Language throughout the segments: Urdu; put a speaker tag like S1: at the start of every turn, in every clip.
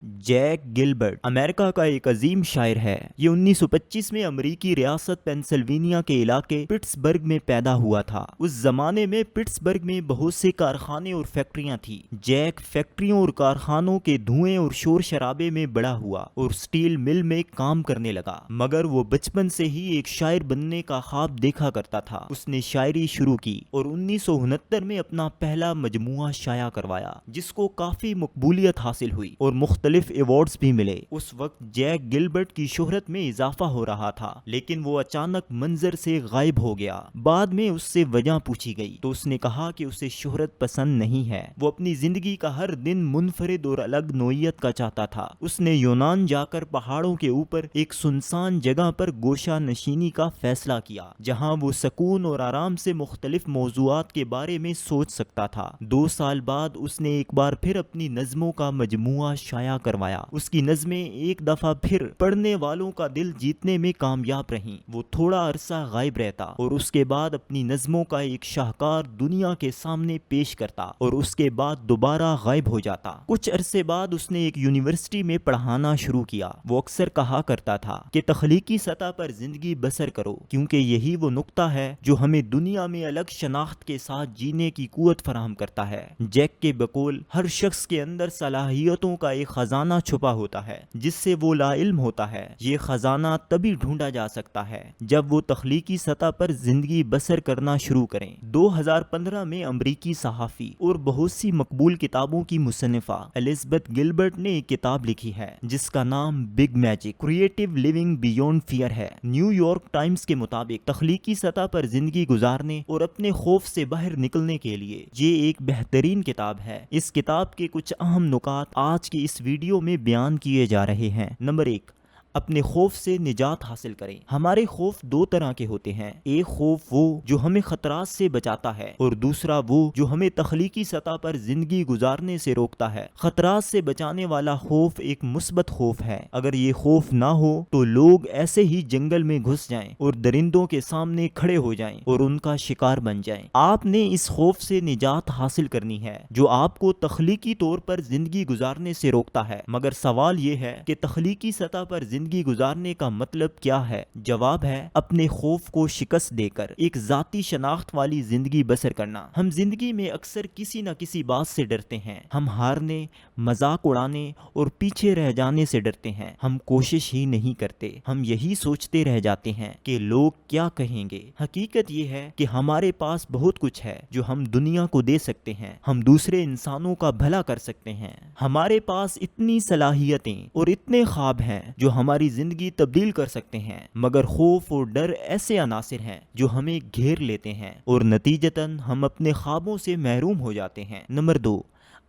S1: جیک گلبرٹ امریکہ کا ایک عظیم شاعر ہے۔ یہ 1925 میں امریکی ریاست پینسلوینیا کے علاقے پٹسبرگ میں پیدا ہوا تھا۔ اس زمانے میں پٹسبرگ میں بہت سے کارخانے اور فیکٹریاں تھیں۔ جیک فیکٹریوں اور کارخانوں کے دھوئیں اور شور شرابے میں بڑا ہوا اور سٹیل مل میں کام کرنے لگا، مگر وہ بچپن سے ہی ایک شاعر بننے کا خواب دیکھا کرتا تھا۔ اس نے شاعری شروع کی اور 1969 میں اپنا پہلا مجموعہ شائع کروایا، جس کو کافی مقبولیت حاصل ہوئی اور مختلف ایوارڈز بھی ملے۔ اس وقت جیک گلبرٹ کی شہرت میں اضافہ ہو رہا تھا، لیکن وہ اچانک منظر سے غائب ہو گیا۔ بعد میں اس سے وجہ پوچھی گئی تو اس نے کہا کہ اسے شہرت پسند نہیں ہے، وہ اپنی زندگی کا ہر دن منفرد اور الگ نوعیت کا چاہتا تھا۔ اس نے یونان جا کر پہاڑوں کے اوپر ایک سنسان جگہ پر گوشہ نشینی کا فیصلہ کیا، جہاں وہ سکون اور آرام سے مختلف موضوعات کے بارے میں سوچ سکتا تھا۔ 2 سال بعد اس نے ایک بار پھر اپنی نظموں کا مجموعہ شائع کروایا۔ اس کی نظمیں ایک دفعہ پھر پڑھنے والوں کا دل جیتنے میں کامیاب رہیں۔ وہ تھوڑا عرصہ غائب رہتا اور اس کے بعد اپنی نظموں کا ایک شاہکار دنیا کے سامنے پیش کرتا اور اس کے بعد دوبارہ غائب ہو جاتا۔ کچھ عرصے بعد اس نے ایک یونیورسٹی میں پڑھانا شروع کیا۔ وہ اکثر کہا کرتا تھا کہ تخلیقی سطح پر زندگی بسر کرو، کیونکہ یہی وہ نقطہ ہے جو ہمیں دنیا میں الگ شناخت کے ساتھ جینے کی قوت فراہم کرتا ہے۔ جیک کے بقول ہر شخص کے اندر صلاحیتوں کا ایک خزانہ چھپا ہوتا ہے جس سے وہ لا علم ہوتا ہے۔ یہ خزانہ تبھی ڈھونڈا جا سکتا ہے جب وہ تخلیقی سطح پر زندگی بسر کرنا شروع کریں۔ 2015 میں امریکی صحافی اور بہت سی مقبول کتابوں کی مصنفہ الزبتھ گلبرٹ نے ایک کتاب لکھی ہے جس کا نام big magic creative living beyond fear ہے۔ نیو یارک ٹائمز کے مطابق تخلیقی سطح پر زندگی گزارنے اور اپنے خوف سے باہر نکلنے کے لیے یہ ایک بہترین کتاب ہے۔ اس کتاب کے کچھ اہم نکات آج کی اس ویڈیو میں بیان کیے جا رہے ہیں۔ نمبر 1، اپنے خوف سے نجات حاصل کریں۔ ہمارے خوف 2 طرح کے ہوتے ہیں، ایک خوف وہ جو ہمیں خطرات سے بچاتا ہے اور دوسرا وہ جو ہمیں تخلیقی سطح پر زندگی گزارنے سے روکتا ہے۔ خطرات سے بچانے والا خوف ایک مثبت خوف ہے۔ اگر یہ خوف نہ ہو تو لوگ ایسے ہی جنگل میں گھس جائیں اور درندوں کے سامنے کھڑے ہو جائیں اور ان کا شکار بن جائیں۔ آپ نے اس خوف سے نجات حاصل کرنی ہے جو آپ کو تخلیقی طور پر زندگی گزارنے سے روکتا ہے۔ مگر سوال یہ ہے کہ تخلیقی سطح پر زندگی گزارنے کا مطلب کیا ہے؟ جواب ہے اپنے خوف کو شکست دے کر ایک ذاتی شناخت والی زندگی بسر کرنا۔ ہم زندگی میں اکثر کسی نہ کسی بات سے ڈرتے ہیں۔ ہم ہارنے، مذاق اڑانے اور پیچھے رہ جانے سے ڈرتے ہیں۔ ہم کوشش ہی نہیں کرتے، ہم یہی سوچتے رہ جاتے ہیں کہ لوگ کیا کہیں گے۔ حقیقت یہ ہے کہ ہمارے پاس بہت کچھ ہے جو ہم دنیا کو دے سکتے ہیں۔ ہم دوسرے انسانوں کا بھلا کر سکتے ہیں۔ ہمارے پاس اتنی صلاحیتیں اور اتنے خواب ہیں جو ہماری زندگی تبدیل کر سکتے ہیں، مگر خوف اور ڈر ایسے عناصر ہیں جو ہمیں گھیر لیتے ہیں اور نتیجتاً ہم اپنے خوابوں سے محروم ہو جاتے ہیں۔ نمبر 2،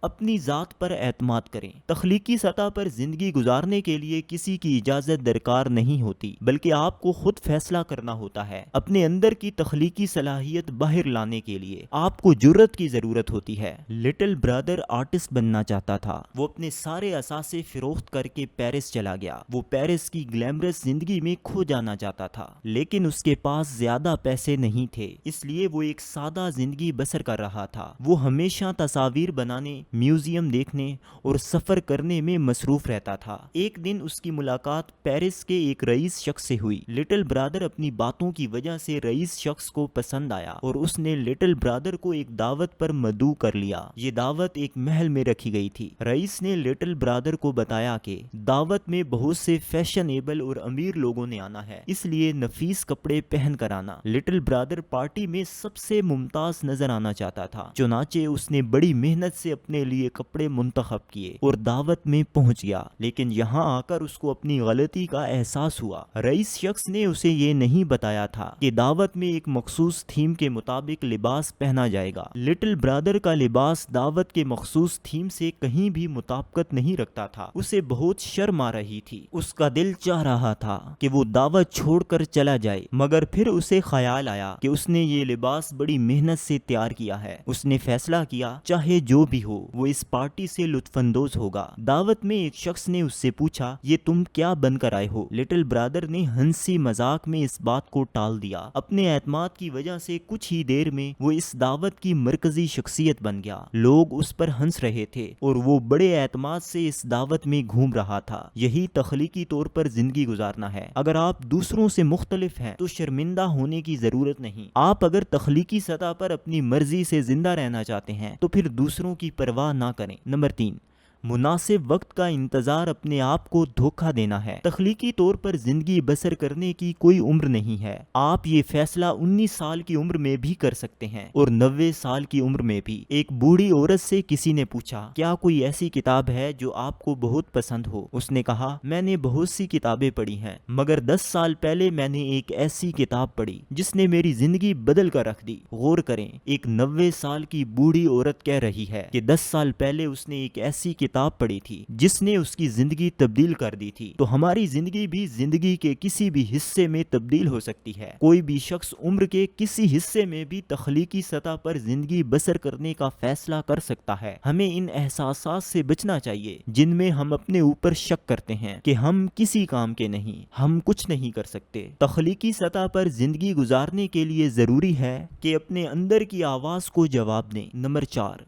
S1: اپنی ذات پر اعتماد کریں۔ تخلیقی سطح پر زندگی گزارنے کے لیے کسی کی اجازت درکار نہیں ہوتی، بلکہ آپ کو خود فیصلہ کرنا ہوتا ہے۔ اپنے اندر کی تخلیقی صلاحیت باہر لانے کے لیے آپ کو جرأت کی ضرورت ہوتی ہے۔ لٹل برادر آرٹسٹ بننا چاہتا تھا۔ وہ اپنے سارے اثاثے فروخت کر کے پیرس چلا گیا۔ وہ پیرس کی گلیمرس زندگی میں کھو جانا چاہتا تھا، لیکن اس کے پاس زیادہ پیسے نہیں تھے، اس لیے وہ ایک سادہ زندگی بسر کر رہا تھا۔ وہ ہمیشہ تصاویر بنانے، میوزیم دیکھنے اور سفر کرنے میں مصروف رہتا تھا۔ ایک دن اس کی ملاقات پیرس کے ایک رئیس شخص سے ہوئی۔ لٹل برادر اپنی باتوں کی وجہ سے رئیس شخص کو پسند آیا اور اس نے لٹل برادر کو ایک دعوت پر مدعو کر لیا۔ یہ دعوت ایک محل میں رکھی گئی تھی۔ رئیس نے لٹل برادر کو بتایا کہ دعوت میں بہت سے فیشنیبل اور امیر لوگوں نے آنا ہے، اس لیے نفیس کپڑے پہن کر آنا۔ لٹل برادر پارٹی میں سب سے ممتاز نظر آنا چاہتا تھا، چنانچہ اس نے بڑی محنت سے اپنے لیے کپڑے منتخب کیے اور دعوت میں پہنچ گیا، لیکن یہاں آ کر اس کو اپنی غلطی کا احساس ہوا۔ رئیس شخص نے اسے یہ نہیں بتایا تھا کہ دعوت میں ایک مخصوص تھیم کے مطابق لباس پہنا جائے گا۔ لٹل برادر کا لباس دعوت کے مخصوص تھیم سے کہیں بھی مطابقت نہیں رکھتا تھا۔ اسے بہت شرم آ رہی تھی۔ اس کا دل چاہ رہا تھا کہ وہ دعوت چھوڑ کر چلا جائے، مگر پھر اسے خیال آیا کہ اس نے یہ لباس بڑی محنت سے تیار کیا ہے۔ اس نے فیصلہ کیا چاہے جو بھی ہو وہ اس پارٹی سے لطف اندوز ہوگا۔ دعوت میں ایک شخص نے اس سے پوچھا، یہ تم کیا بن کر آئے ہو؟ لٹل برادر نے ہنسی مذاق میں اس بات کو ٹال دیا۔ اپنے اعتماد کی وجہ سے کچھ ہی دیر میں وہ اس دعوت کی مرکزی شخصیت بن گیا۔ لوگ اس پر ہنس رہے تھے اور وہ بڑے اعتماد سے اس دعوت میں گھوم رہا تھا۔ یہی تخلیقی طور پر زندگی گزارنا ہے۔ اگر آپ دوسروں سے مختلف ہیں تو شرمندہ ہونے کی ضرورت نہیں۔ آپ اگر تخلیقی سطح پر اپنی مرضی سے زندہ رہنا چاہتے ہیں تو پھر دوسروں کی پرواہ نہ کریں۔ نمبر 3، مناسب وقت کا انتظار اپنے آپ کو دھوکہ دینا ہے۔ تخلیقی طور پر زندگی بسر کرنے کی کوئی عمر نہیں ہے۔ آپ یہ فیصلہ 19 سال کی عمر میں بھی کر سکتے ہیں اور 90 سال کی عمر میں بھی۔ ایک بوڑھی عورت سے کسی نے پوچھا، کیا کوئی ایسی کتاب ہے جو آپ کو بہت پسند ہو؟ اس نے کہا، میں نے بہت سی کتابیں پڑھی ہیں مگر 10 سال پہلے میں نے ایک ایسی کتاب پڑھی جس نے میری زندگی بدل کر رکھ دی۔ غور کریں، ایک 90 سال کی بوڑھی عورت کہہ رہی ہے کہ 10 سال پہلے اس نے ایک ایسی کتاب پڑھی تھی جس نے اس کی زندگی تبدیل کر دی تھی۔ تو ہماری زندگی بھی زندگی کے کسی بھی حصے میں تبدیل ہو سکتی ہے۔ کوئی بھی شخص عمر کے کسی حصے میں بھی تخلیقی سطح پر زندگی بسر کرنے کا فیصلہ کر سکتا ہے۔ ہمیں ان احساسات سے بچنا چاہیے جن میں ہم اپنے اوپر شک کرتے ہیں کہ ہم کسی کام کے نہیں، ہم کچھ نہیں کر سکتے۔ تخلیقی سطح پر زندگی گزارنے کے لیے ضروری ہے کہ اپنے اندر کی آواز کو جواب دیں۔ نمبر 4،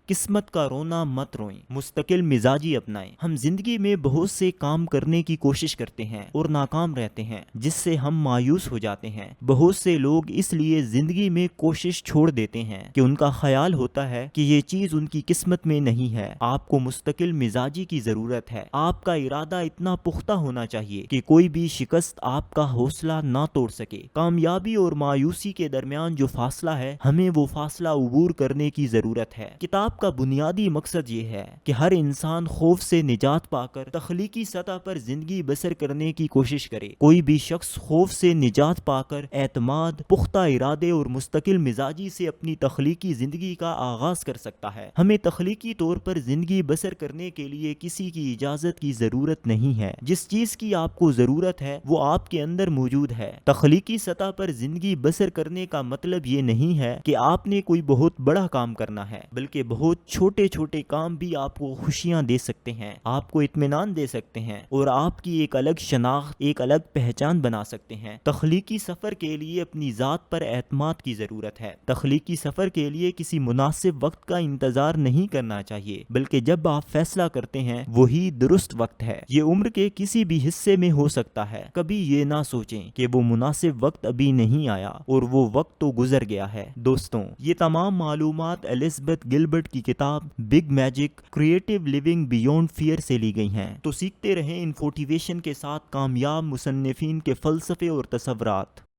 S1: قسمت کا رونا مت روئیں، مستقل مزاجی اپنائیں۔ ہم زندگی میں بہت سے کام کرنے کی کوشش کرتے ہیں اور ناکام رہتے ہیں جس سے ہم مایوس ہو جاتے ہیں۔ بہت سے لوگ اس لیے زندگی میں کوشش چھوڑ دیتے ہیں کہ ان کا خیال ہوتا ہے کہ یہ چیز ان کی قسمت میں نہیں ہے۔ آپ کو مستقل مزاجی کی ضرورت ہے۔ آپ کا ارادہ اتنا پختہ ہونا چاہیے کہ کوئی بھی شکست آپ کا حوصلہ نہ توڑ سکے۔ کامیابی اور مایوسی کے درمیان جو فاصلہ ہے، ہمیں وہ فاصلہ عبور کرنے کی ضرورت ہے۔ کتاب کا بنیادی مقصد یہ ہے کہ ہر انسان خوف سے نجات پا کر تخلیقی سطح پر زندگی بسر کرنے کی کوشش کرے۔ کوئی بھی شخص خوف سے نجات پا کر اعتماد، پختہ ارادے اور مستقل مزاجی سے اپنی تخلیقی زندگی کا آغاز کر سکتا ہے۔ ہمیں تخلیقی طور پر زندگی بسر کرنے کے لیے کسی کی اجازت کی ضرورت نہیں ہے۔ جس چیز کی آپ کو ضرورت ہے وہ آپ کے اندر موجود ہے۔ تخلیقی سطح پر زندگی بسر کرنے کا مطلب یہ نہیں ہے کہ آپ نے کوئی بہت بڑا کام کرنا ہے، بلکہ بہت چھوٹے چھوٹے کام بھی آپ کو خوشیاں دے سکتے ہیں، آپ کو اطمینان دے سکتے ہیں اور آپ کی ایک الگ شناخت، ایک الگ پہچان بنا سکتے ہیں۔ تخلیقی سفر کے لیے اپنی ذات پر اعتماد کی ضرورت ہے۔ تخلیقی سفر کے لیے کسی مناسب وقت کا انتظار نہیں کرنا چاہیے، بلکہ جب آپ فیصلہ کرتے ہیں وہی درست وقت ہے۔ یہ عمر کے کسی بھی حصے میں ہو سکتا ہے۔ کبھی یہ نہ سوچیں کہ وہ مناسب وقت ابھی نہیں آیا اور وہ وقت تو گزر گیا ہے۔ دوستوں، یہ تمام معلومات الزبتھ گلبرٹ کی کتاب big magic creative living beyond fear سے لی گئی ہیں۔ تو سیکھتے رہیں انفوٹیویشن کے ساتھ کامیاب مصنفین کے فلسفے اور تصورات۔